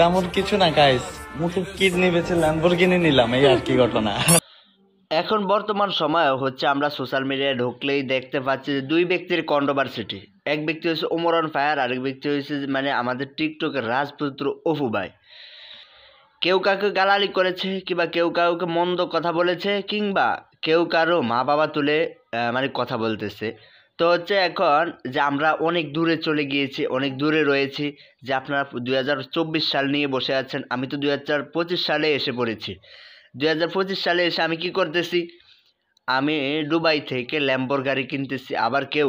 তেমন কিছু না গাইস, মুখে কিডনি বেচে ল্যাম্বরগিনি নিলাম, এই আর কি ঘটনা। এখন বর্তমান সময় হচ্ছে আমরা সোশ্যাল মিডিয়ায় ঢুকলেই দেখতে পাচ্ছি যে দুই ব্যক্তির কন্ট্রোভার্সিটি। এক ব্যক্তি হচ্ছে ওমরান ফায়ার, আরেক ব্যক্তি হচ্ছে মানে আমাদের টিকটকের রাজপুত্র অপু ভাই। কেউ কাউকে গালালি করেছে, কিংবা কেউ কাউকে মন্দ কথা বলেছে, কিংবা কেউ কারো মা বাবা তুলে মানে কথা বলতেছে। তো হচ্ছে এখন যে আমরা অনেক দূরে চলে গিয়েছি, অনেক দূরে রয়েছি, যে আপনারা 2024 সাল নিয়ে বসে আছেন, আমি তো 2025 সালে এসে পড়েছি। 2025 সালে এসে আমি কি করতেছি, আমি দুবাই থেকে ল্যাম্বর গাড়ি কিনতেছি। আবার কেউ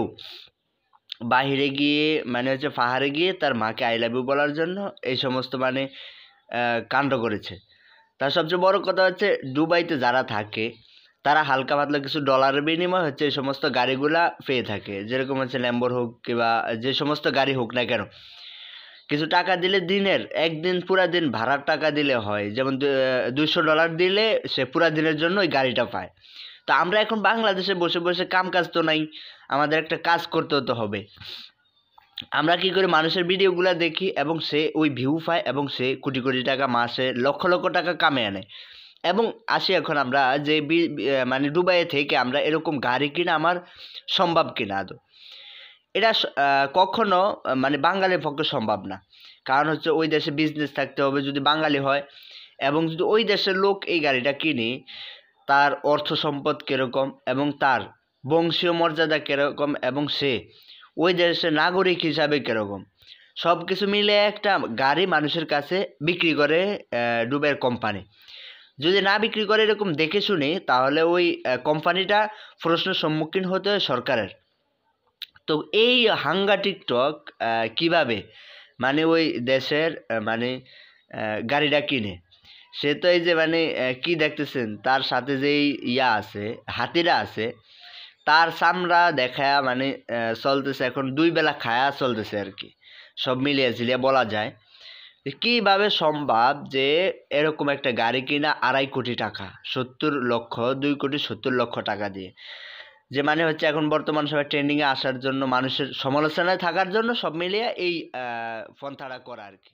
বাহিরে গিয়ে মানে হচ্ছে পাহাড়ে গিয়ে তার মাকে আই লাভ ইউ বলার জন্য এই সমস্ত মানে কাণ্ড করেছে। তার সবচেয়ে বড় কথা হচ্ছে দুবাইতে যারা থাকে তারা হালকা পাতলা কিছু ডলারের বিনিময়ে হচ্ছে এই সমস্ত গাড়িগুলা পেয়ে থাকে, যেরকম হচ্ছে ল্যাম্বর হোক কিংবা যে সমস্ত গাড়ি হোক না কেন, কিছু টাকা দিলে দিনের একদিন পুরা দিন ভাড়ার টাকা দিলে হয়, যেমন $200 দিলে সে পুরা দিনের জন্য ওই গাড়িটা পায়। তো আমরা এখন বাংলাদেশে বসে বসে কাম কাজ তো নাই, আমাদের একটা কাজ করতে হতে হবে। আমরা কি করি, মানুষের ভিডিওগুলো দেখি এবং সে ওই ভিউ পায় এবং সে কোটি কোটি টাকা মাসে লক্ষ লক্ষ টাকা কামে আনে। এবং আসি এখন আমরা যে মানে দুবাই থেকে আমরা এরকম গাড়ি কিনা আমার সম্ভব কিনা আদৌ, এটা কখনো মানে বাঙালির পক্ষে সম্ভব না। কারণ হচ্ছে ওই দেশে বিজনেস থাকতে হবে যদি বাঙালি হয়, এবং যদি ওই দেশের লোক এই গাড়িটা কিনে, তার অর্থ সম্পদ কীরকম এবং তার বংশীয় মর্যাদা কীরকম এবং সে ওই দেশের নাগরিক হিসাবে কীরকম, সব কিছু মিলে একটা গাড়ি মানুষের কাছে বিক্রি করে ডুবের কোম্পানি। যদি না বিক্রি করে এরকম দেখে শুনে, তাহলে ওই কোম্পানিটা প্রশ্নের সম্মুখীন হতে হয় সরকারের। তো এই হাঙ্গা টিকটক কিভাবে মানে ওই দেশের মানে গাড়িটা কিনে, সে তো এই যে মানে কি দেখতেছেন তার সাথে যেই ইয়া আছে, হাতিরা আছে, তার চামড়া দেখা মানে চলতেছে, এখন দুই বেলা খায়া চলতেছে আর কি, সব মিলিয়ে ঝিলিয়ে বলা যায়। কিভাবে সম্ভব যে এরকম একটা গাড়ি কিনা 2.5 কোটি টাকা, 70 লক্ষ, 2,70,00,000 টাকা দিয়ে, যে মানে হচ্ছে এখন বর্তমান সময় ট্রেন্ডিংয়ে আসার জন্য, মানুষের সমালোচনায় থাকার জন্য, সব মিলিয়ে এই পন্থাটা করা আর কি।